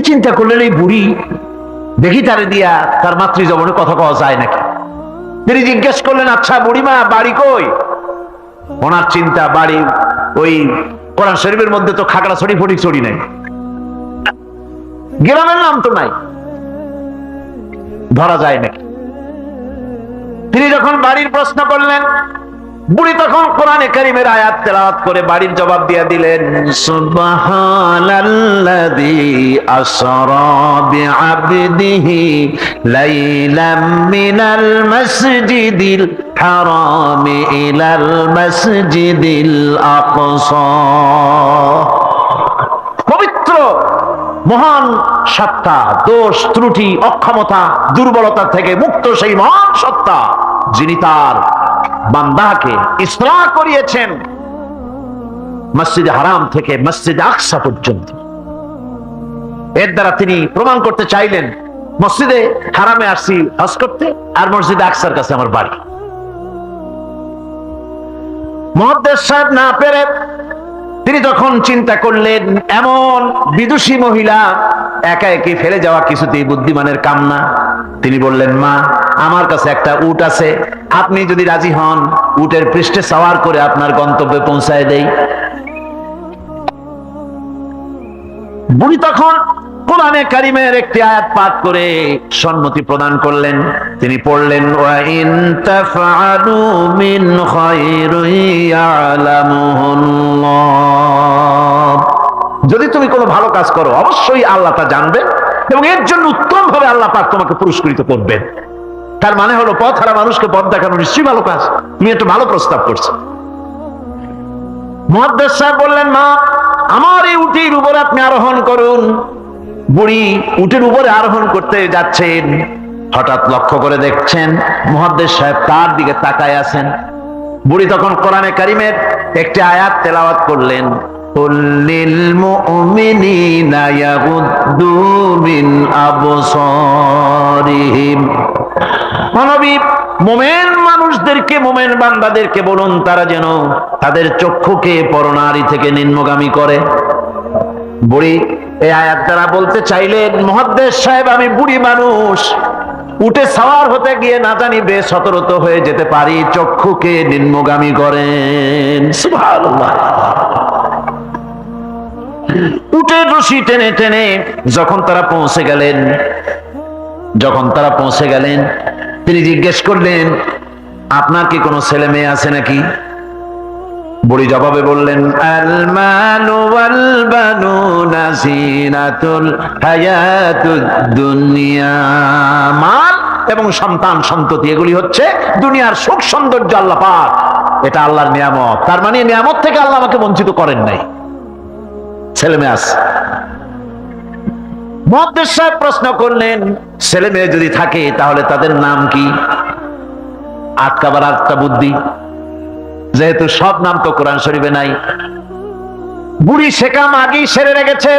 তিনি চিন্তা করলেন এই বুড়ি দেখি তারে দিয়া তার মাতৃ জবনে কথা কওয়া যায় নাকি। তিনি জিজ্ঞেস করলেন, আচ্ছা বুড়িমা বাড়ি কই? ওনার চিন্তা বাড়ি ওই কোরআন শরীফের মধ্যে তো খাগড়াছড়ি ফটিকছড়ি নাই, গ্রামের নাম তো নাই, ধরা যায় নাকি। তিনি যখন বাড়ির প্রশ্ন করলেন, বুড়ি তখন কোরআনে কারীমের আয়াত তেলাওয়াত করে বাড়ির জবাব দিয়ে দিলেন, সুবহানাল্লাযী আসরা বিআবদিহি লাইলাম মিনাল মাসজিদিল হারামি ইলাল মাসজিদিল আকসা। পবিত্র মহান সত্তা, দোষ ত্রুটি অক্ষমতা দুর্বলতা থেকে মুক্ত সেই মহান সত্তা যিনি তার বান্দাকে ইসরাহ করিয়েছেন মসজিদে হারাম থেকে মসজিদে আকসা পর্যন্ত। এর দ্বারা তিনি প্রমাণ করতে চাইলেন মসজিদে হারামে আসছি হজ করতে, আর মসজিদে আকসার কাছে আমার বাড়ি। মুহাদ্দিস সাহেব না পেরে তিনি তখন চিন্তা করলেন, এমন বিদুষী মহিলা একা একি ফেলে যাওয়া কিছুতেই বুদ্ধিমানের কাম না। তিনি বললেন, মা আমার কাছে একটা উট আছে, আপনি যদি রাজি হন উটের পৃষ্ঠে সওয়ার করে আপনার গন্তব্যে পৌঁছায় দেই। বুড়ি তখন কোরআনে কারীমের একটি আয়াত পাঠ করে সম্মতি প্রদান করলেন। তিনি পড়লেন, ওয়া ইন তাফআলু মিন খায়রিন ইয়ালামুহুল্লাহ, যদি তুমি কোনো ভালো কাজ করো অবশ্যই আল্লাহ তা জানবেন এবং এর জন্য উত্তম ভাবে আল্লাহ পাক তোমাকে পুরস্কৃত করবেন। তার মানে হলো পথ হারা মানুষকে পথ দেখানো নিশ্চয়ই ভালো কাজ, তুমি একটা ভালো প্রস্তাব করছো। মুহাদ্দিস সাহেব বললেন, মা আমার এই উটের উপরে আপনি আরোহণ করুন। বুড়ি উটের উপরে আরোহণ করতে যাচ্ছেন, হঠাৎ লক্ষ্য করে দেখছেন মুহাদ্দিস সাহেব তার দিকে তাকায় আছেন। বুড়ি তখন কোরআনে কারীমের একটি আয়াত তেলাওয়াত করলেন, কুল লিল মুমিনিনা ইয়াগুদ্দু মিন আবসারিহিম। নবী মুমিন মানুষদেরকে, মুমিন বান্দাদেরকে বলুন তারা যেন তাদের চক্ষুকে পরনারী থেকে নিম্নগামী করে। বুড়ি এই আয়াত দ্বারা বলতে চাইলেন, মুহাদ্দিস সাহেব আমি বুড়ি মানুষ, উঠে সওয়ার হতে গিয়ে না জানি বেসতর্ক হয়ে যেতে পারি, চক্ষুকে নিম্নগামী করেন। সুবহানাল্লাহ। উটের রশি টেনে টেনে যখন তারা পৌঁছে গেলেন তিনি জিজ্ঞেস করলেন, আপনার কি কোনো ছেলে মেয়ে আছে নাকি? বুড়ি জবাবে বললেন, আল মালু ওয়াল বানুনা জিনাতুল হায়াতুদ দুনিয়া। মাল এবং সন্তান সন্ততি এগুলি হচ্ছে দুনিয়ার সুখ সৌন্দর্য, আল্লাহ পাক এটা আল্লাহর নিয়ামত। তার মানে নিয়ামত থেকে আল্লাহ আমাকে বঞ্চিত করেন নাই, ছেলে মেয়ে আছে। মুহাদ্দিস সাহেব প্রশ্ন করলেন, ছেলে মেয়ে যদি থাকে তাহলে তাদের নাম কি? আটকাবার আটটা বুদ্ধি, যেহেতু সব নাম তো কোরআন শরীফে নাই। বুড়ি সেকাম আগেই সেরে রেখেছে।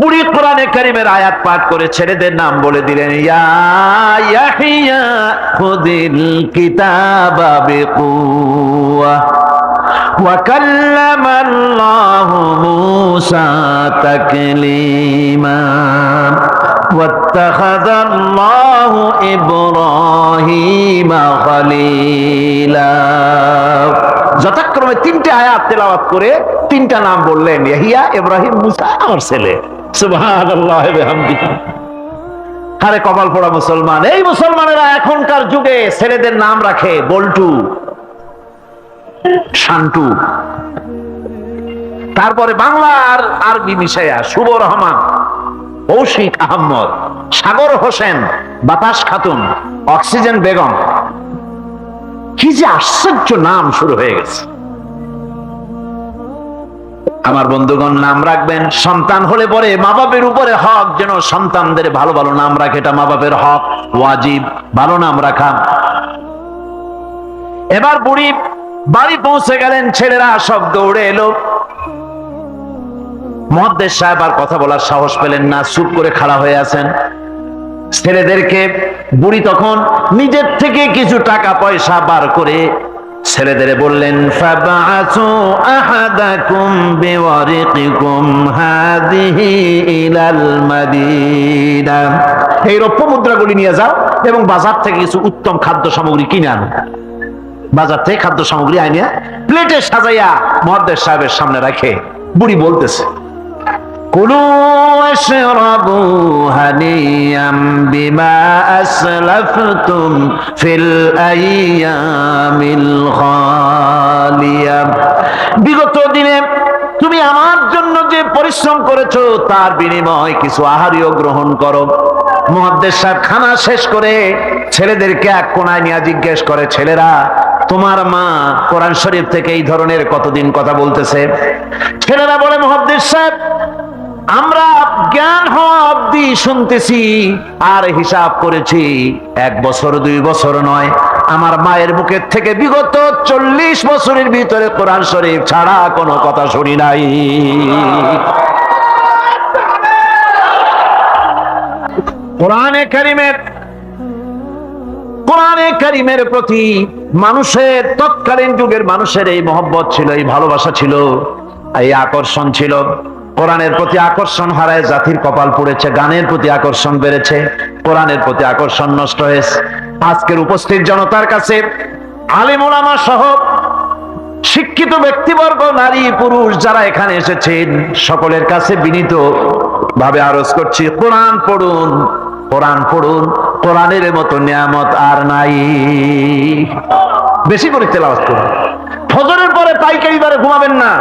বুড়ি কোরআনে কারীমের আয়াত পাঠ করে ছেলেদের নাম বলে দিলেন, ইয়া ইয়াহিয়া খুদিল কিতাবা বিকুওয়া ওয়া কাল্লামাল্লাহু মূসা তাকলীমা ওয়াত্তাখাযাল্লাহু ইব্রাহিমা খলীলা। যথাক্রমে তিনটে আয়াত তেলাওয়াত করে তিনটা নাম বললেন, ইয়াহিয়া, ইব্রাহিম, মূসা, আমার ছেলে। সুবহানাল্লাহ ওয়া বিহামদিহি। আরে কপাল পোড়া মুসলমান, এই মুসলমানেরা এখনকার যুগে ছেলেদের নাম রাখে বল্টু, শান্টু, তারপরে বাংলা আর আরবি মিশাইয়া শুভ রহমান, কৌশিক আহমদ, সাগর হোসেন, বাতাস খাতুন, অক্সিজেন বেগম। কি যে আশ্চর্য নাম শুরু হয়ে গেছে। আমার বন্ধুগণ, নাম রাখবেন, সন্তান হলে পরে মা বাপের উপরে হক যেন সন্তানদের ভালো ভালো নাম রাখে, এটা মা বাপের হক, ওয়াজিব ভালো নাম রাখা। এবার বুড়ি বাড়ি পৌঁছে গেলেন, ছেলেরা সব দৌড়ে এলো। মুহাদ্দিস সাহেব আর কথা বলার সাহস পেলেন না, চুপ করে খাড়া হয়ে আছেন। ছেলেদেরকে বুড়ি তখন নিজের থেকে কিছু টাকা পয়সা বার করে ছেলেদের বললেন ফাবআসু আহাদাকুম বিওয়ারিকিকুম হাযিহি ইলাল মাদিনা, এই রৌপ্য মুদ্রাগুলি নিয়ে যাও এবং বাজার থেকে কিছু উত্তম খাদ্য সামগ্রী কিনে আনো। বাজার থেকে খাদ্য সামগ্রী আনিয়া প্লেটে সাজাইয়া মুহাদ্দিস সাহেবের সামনে রাখে বুড়ি বলতেছে, কুলু ওয়াশরাবু হানিয়াম বিমা আসলাফতুম ফিল আইয়ামিল খালিয়া, বিগত দিনে তুমি আমার জন্য যে পরিশ্রম করেছো তার বিনিময় কিছু আহারীয় গ্রহণ করো। মুহাদ্দিস সাহেব খানা শেষ করে ছেলেদেরকে এক কোণায় নিয়ে জিজ্ঞেস করে, ছেলেরা তোমার মা কোরআন শরীফ থেকে এই ধরনের কতদিন কথা বলতেছে? ছেলেরা বলে, মুহাদ্দিস সাহেব আমরা জ্ঞান হওয়া অবধি শুনতেছি আর হিসাব করেছি 1 বছর 2 বছর নয়, আমার মায়ের মুখের থেকে বিগত 40 বছরের ভিতরে কোরআন শরীফ ছাড়া কোনো কথা শুনি নাই। কোরআনে কারিমের প্রতি মানুষের, তৎকালীন যুগের মানুষের এই মহব্বত ছিল, এই ভালোবাসা ছিল, এই আকর্ষণ ছিল। কোরআনের প্রতি আকর্ষণ হারায় জাতির কপাল পড়েছে, গানের প্রতি আকর্ষণ বেড়েছে, কোরআনের প্রতি আকর্ষণ নষ্ট হয়েছে। আজকের উপস্থিত জনতার কাছে আলেম ওলামা সহ শিক্ষিত ব্যক্তিবর্গ, নারী পুরুষ যারা এখানে এসেছেন, সকলের কাছে বিনীত ভাবে আরজ করছি, কোরআন পড়ুন, কোরআন পড়ুন, কোরআনের মতো নিয়ামত আর নাই। বেশি করে তেলাওয়াত করুন। ফজরের পরে পাইকারি বারে ঘুমাবেন না,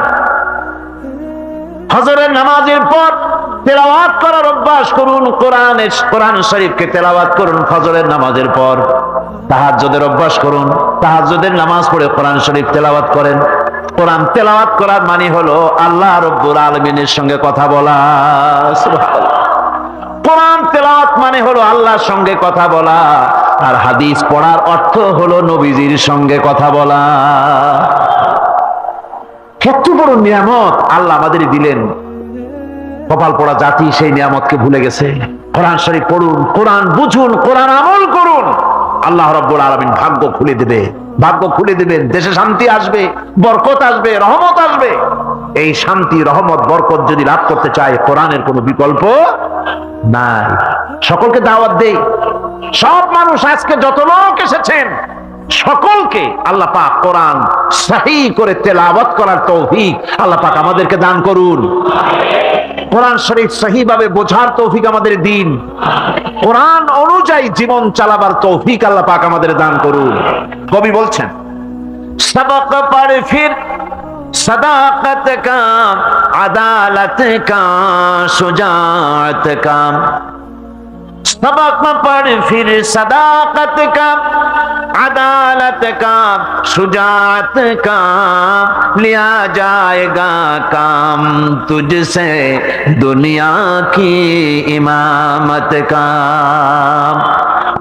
ফজরের নামাজের পর তেলাওয়াত করার অভ্যাস করুন। কোরআন শরীফকে তেলাওয়াত করুন ফজরের নামাজের পর। তাহাজ্জুদের অভ্যাস করুন, তাহাজ্জুদের নামাজ পড়ে কোরআন শরীফ তেলাওয়াত করেন। কোরআন তেলাওয়াত করার মানে হলো আল্লাহ রাব্বুল আলামিনের সঙ্গে কথা বলা। সুবহানাল্লাহ। কোরআন তেলাওয়াত মানে হলো আল্লাহর সঙ্গে কথা বলা, আর হাদিস পড়ার অর্থ হলো নবীজির সঙ্গে কথা বলা। কত বড় নিয়ামত আল্লাহ আমাদের দিলেন, কপাল পোড়া জাতি সেই নিয়ামতকে ভুলে গেছে। কোরআন শরীফ পড়ুন, কোরআন বুঝুন, কোরআন আমল করুন, আল্লাহ রাব্বুল আলামিন ভাগ্য খুলে দেবে, ভাগ্য খুলে দেবেন। দেশে শান্তি আসবে, বরকত আসবে, রহমত আসবে। এই শান্তি, রহমত, বরকত যদি লাভ করতে চায়, কোরআনের কোনো বিকল্প নাই। সকলকে দাওয়াত দেই, সব মানুষ আজকে যত লোক এসেছেন সকলকে আল্লাহ পাক কোরআন সহিহ করে তেলাওয়াত করার তৌফিক আল্লাহ পাক আমাদেরকে দান করুন। কোরআন শরীফ সহিহ ভাবে বোঝার তৌফিক আমাদের দিন, কোরআন অনুযায়ী জীবন চালাবার তৌফিক আল্লাহ পাক আমাদের দান করুন। কবি বলছেন, সবক পড় ফির सदाकत का, अदालत का, शुजाअत का, सबक पढ़ फिर सदाकत का, अदालत का, शुजाअत का, लिया जाएगा काम तुझसे दुनिया की इमामत का।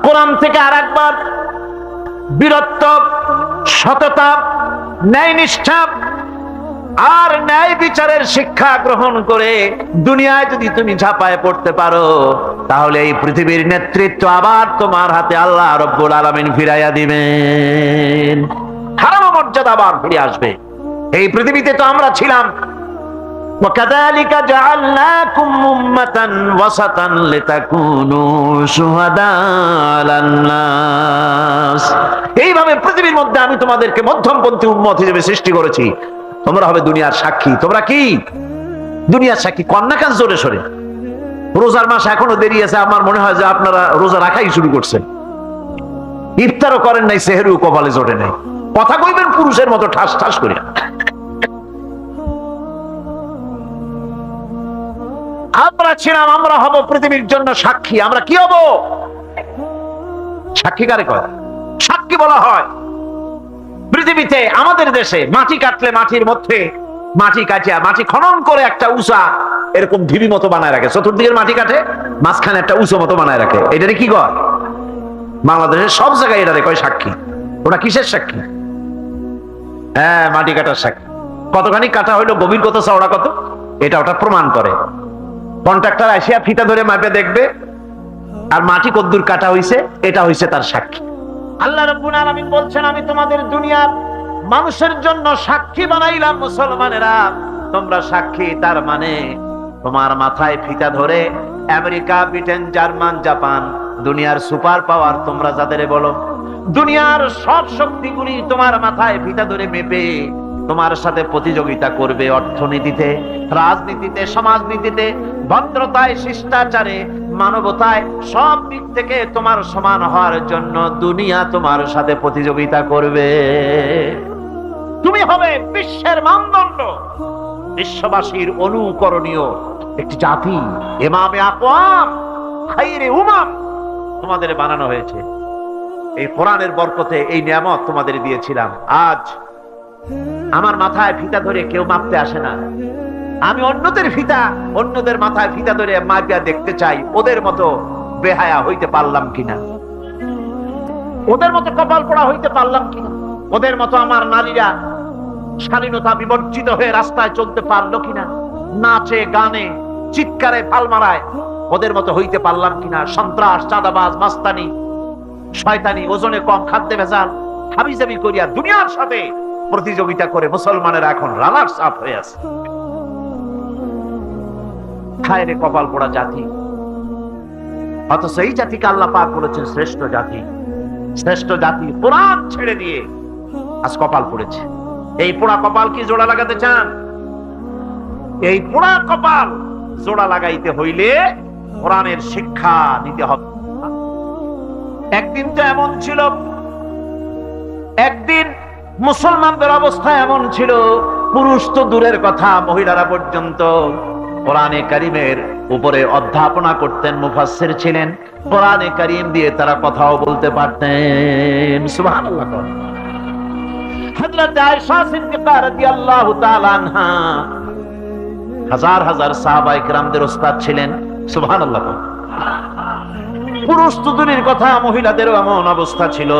কোরআন থেকে আরেকবার বীরত্ব, সততা, ন্যায় নিষ্ঠা আর ন্যায় বিচারের শিক্ষা গ্রহণ করে দুনিয়ায় যদি তুমি ঝাঁপায় পড়তে পারো, তাহলে এই পৃথিবীর নেতৃত্ব আবার তোমার হাতে আল্লাহ রাব্বুল আলামিন ফিরাইয়া দিবেন। হারানো মর্যাদা আবার ফিরে আসবে। এই পৃথিবীতে তো আমরা ছিলাম, وكذلك جعلناكم أمة وسطا لتكونوا شهداء على الناس। এইভাবে পৃথিবীর মধ্যে আমি তোমাদেরকে মধ্যমপন্থী উম্মত হিসেবে সৃষ্টি করেছি, তোমরা হবে দুনিয়ার সাক্ষী। তোমরা কি দুনিয়ার সাক্ষী? কন্যাকান জোরে সরে। রোজার মাস এখনো দেরি আছে, আমার মনে হয় যে আপনারা রোজা রাখাই শুরু করছেন, ইফতারও করেন নাই, সেহরিও কপালে জোটে নাই। কথা কইবেন পুরুষের মতো ঠাস ঠাস করে। আমরা ছিলাম, আমরা হব পৃথিবীর জন্য সাক্ষী। আমরা কি হব? সাক্ষী কারে কয়? সাক্ষী বলা হয় পৃথিবীতে, আমাদের দেশে মাটি কাটলে মাটির মধ্যে মাটি কাটিয়া মাটি খনন করে একটা উঁচা এরকম ঢিবি মতো বানায় রাখে। চতুর্দিকের মাটি কাটে, মাঝখানে একটা উঁচু মতো বানায় রাখে। এটারে কি কয়? বাংলাদেশের সব জায়গায় এটারে কয় সাক্ষী। ওটা কিসের সাক্ষী? হ্যাঁ, মাটি কাটার সাক্ষী। কতখানি কাটা হইলো, গভীর কত, চওড়া কত, এটা ওটা প্রমাণ করে। কন্ট্রাক্টর আসিয়া ফিতা ধরে মাপে দেখবে, আর মাটি কদ্দুর কাটা হইছে, এটা হইছে তার সাক্ষী। আল্লাহ রাব্বুল আলামিন বলছেন, আমি তোমাদের দুনিয়ার মানুষের জন্য সাক্ষী বানাইলাম মুসলমানেরা, তোমরা সাক্ষী। তার মানে তোমার মাথায় ফিতা ধরে আমেরিকা, ব্রিটেন, জার্মান, জাপান, দুনিয়ার সুপার পাওয়ার তোমরা যাদের বলো, দুনিয়ার সব শক্তিগুলি তোমার মাথায় ফিতা ধরে মেপে তোমার সাথে প্রতিযোগিতা করবে অর্থনীতিতে, রাজনীতিতে, সমাজনীতিতে, ভদ্রতায়, শিষ্টাচারে, মানবতায়, সব দিক থেকে তোমার সমান হওয়ার জন্য দুনিয়া তোমার সাথে প্রতিযোগিতা করবে। তুমি হবে বিশ্বের মানদণ্ড, বিশ্ববাসীর অনুকরণীয় একটি জাতি। ইমামে আকওয়াম, খাইরে উমাম তোমাদের বানানো হয়েছে। এই কোরআনের বরকতে এই নিয়ামত তোমাদের দিয়েছিলাম। আজ আমার মাথায় ফিতা ধরে কেউ মাপতে আসে না। আমি অন্যদের ফিতা, অন্যদের মাথায় ফিতা ধরে মাপিয়া দেখতে চাই ওদের মতো বেহায়া হইতে পারলাম কিনা, ওদের মতো কপাল পোড়া হইতে পারলাম কিনা, ওদের মতো আমার নারীরা স্বাধীনতা বিবর্জিত হয়ে রাস্তায় চলতে পারলো কিনা, নাচে গানে চিৎকারে ফাল মারায় ওদের মতো হইতে পারলাম কিনা। সন্ত্রাস, চাঁদাবাজ, মাস্তানি, শয়তানি, ওজনে কম, খাদ্যে ভেজাল, হাবিজাবি করিয়া দুনিয়ার সাথে প্রতিযোগিতা করে মুসলমানেরা এখন রানার্স আপ হয়ে আছে। খায়রে কপাল পোড়া জাতি। অথচ এই জাতিকে আল্লাহ পাক বলেছেন শ্রেষ্ঠ জাতি। শ্রেষ্ঠ জাতি কোরআন ছেড়ে দিয়ে আজ কপাল পড়েছে। এই পোড়া কপাল কি জোড়া লাগাতে চান? এই পোড়া কপাল জোড়া লাগাইতে হইলে কোরআনের শিক্ষা নিতে হবে। একদিন তো এমন ছিল, একদিন মুসলমানদের অবস্থা এমন ছিল, পুরুষ তো দূরের কথা, মহিলারা পর্যন্ত কোরআনে কারিমের উপরে অধ্যাপনা করতেন, মুফাসসির ছিলেন, কোরআনে কারিম দিয়ে তারা কথাও বলতে পারতেন। সুবহানাল্লাহ। হযরত আয়েশা সিদ্দিকা রাদিয়াল্লাহু তাআলা আনহা হাজার হাজার সাহাবায়ে কেরামদের ওস্তাদ ছিলেন। সুবহানাল্লাহ। পুরুষ তো দূরের কথা, মহিলাদেরও এমন অবস্থা ছিল।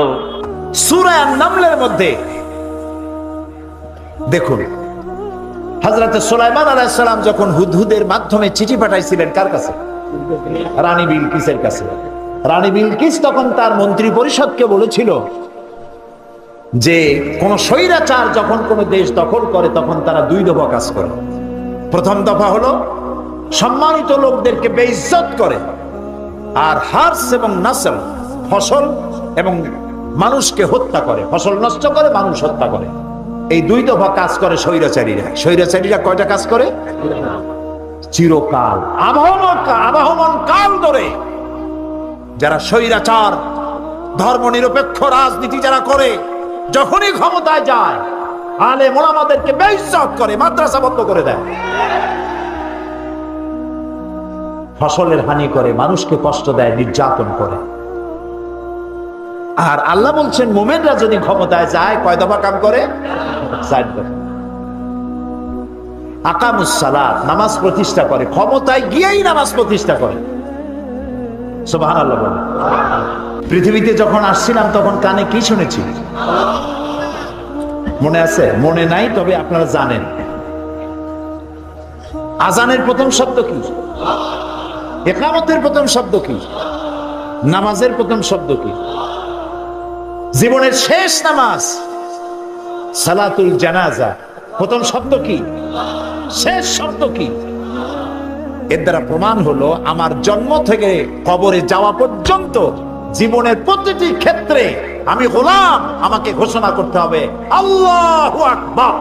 সূরা আন-নামলের মধ্যে দেখুন, হযরত সুলাইমান আলাইহিস সালাম যখন হুদহুদের মাধ্যমে চিঠি পাঠাইছিলেন কার কাছে? রানী বিলকিসের কাছে। রানী বিলকিস তখন তার মন্ত্রী পরিষদকে বলেছিল যে কোন স্বৈরাচার যখন কোন দেশ দখল করে তখন তারা দুই দফা কাজ করে। প্রথম দফা হলো সম্মানিত লোকদেরকে বেইজ্জত করে, আর হার্স এবং নাসল, ফসল এবং মানুষকে হত্যা করে, ফসল নষ্ট করে, মানুষ হত্যা করে। এই দুই দফা কাজ করে স্বৈরাচারীরা। স্বৈরাচারীরা কয়টা কাজ করে? চিরকাল, আবাহমান কাল ধরে যারা স্বৈরাচার, ধর্ম নিরপেক্ষ রাজনীতি যারা করে, যখনই ক্ষমতায় যায় আলেম ওলামাদেরকে বেইজ্জত করে, মাদ্রাসা বন্ধ করে দেয়, ফসলের হানি করে, মানুষকে কষ্ট দেয়, নির্যাতন করে। আর আল্লাহ বলছেন মুমিনরা যদি ক্ষমতায় যায় কয় দফা কাম করে? 4 দফা। আকামুস সালাত, নামাজ প্রতিষ্ঠা করে, ক্ষমতায় গিয়েই নামাজ প্রতিষ্ঠা করে। সুবহানাল্লাহ বলেন। পৃথিবীতে যখন আসছিলাম তখন কানে কি শুনেছি মনে আছে? মনে নাই, তবে আপনারা জানেন আজানের প্রথম শব্দ কি? ইকামতের প্রথম শব্দ কি? নামাজের প্রথম শব্দ কি? জীবনের শেষ নামাজ সালাতুল জানাজা, প্রথম শব্দ কি? শেষ শব্দ কি? এর দ্বারা প্রমাণ হলো আমার জন্ম থেকে কবরে যাওয়া পর্যন্ত জীবনের প্রতিটি ক্ষেত্রে আমি গোলাম, আমাকে ঘোষণা করতে হবে আল্লাহু আকবার।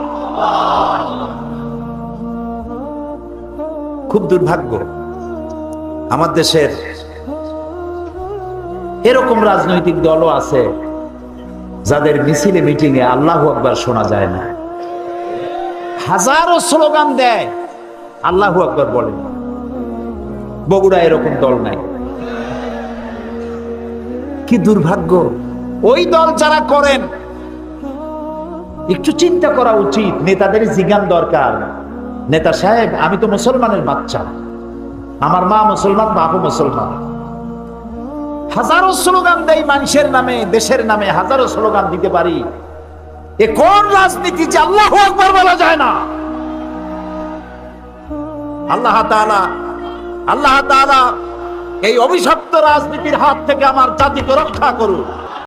খুব দুর্ভাগ্য আমার দেশের এরকম রাজনৈতিক দলও আছে যাদের মিছিলে মিটিংয়ে আল্লাহু আকবার শোনা যায় না। হাজারো স্লোগান দেয়, আল্লাহু আকবার বলে না। বগুড়া এরকম দল নাই। কি দুর্ভাগ্য! ওই দল যারা করেন একটু চিন্তা করা উচিত, নেতাদের জিজ্ঞান দরকার। নেতা সাহেব, আমি তো মুসলমানের বাচ্চা, আমার মা মুসলমান, বাপও মুসলমান। হাজারো স্লোগান দেই মানুষের নামে, দেশের নামে হাজারো স্লোগান দিতে পারি। এ কোন রাজনীতি যে আল্লাহু আকবার বলা যায় না? আল্লাহ তাআলা এই অভিশপ্ত রাজনীতির হাত থেকে আমার জাতিকে রক্ষা করুন।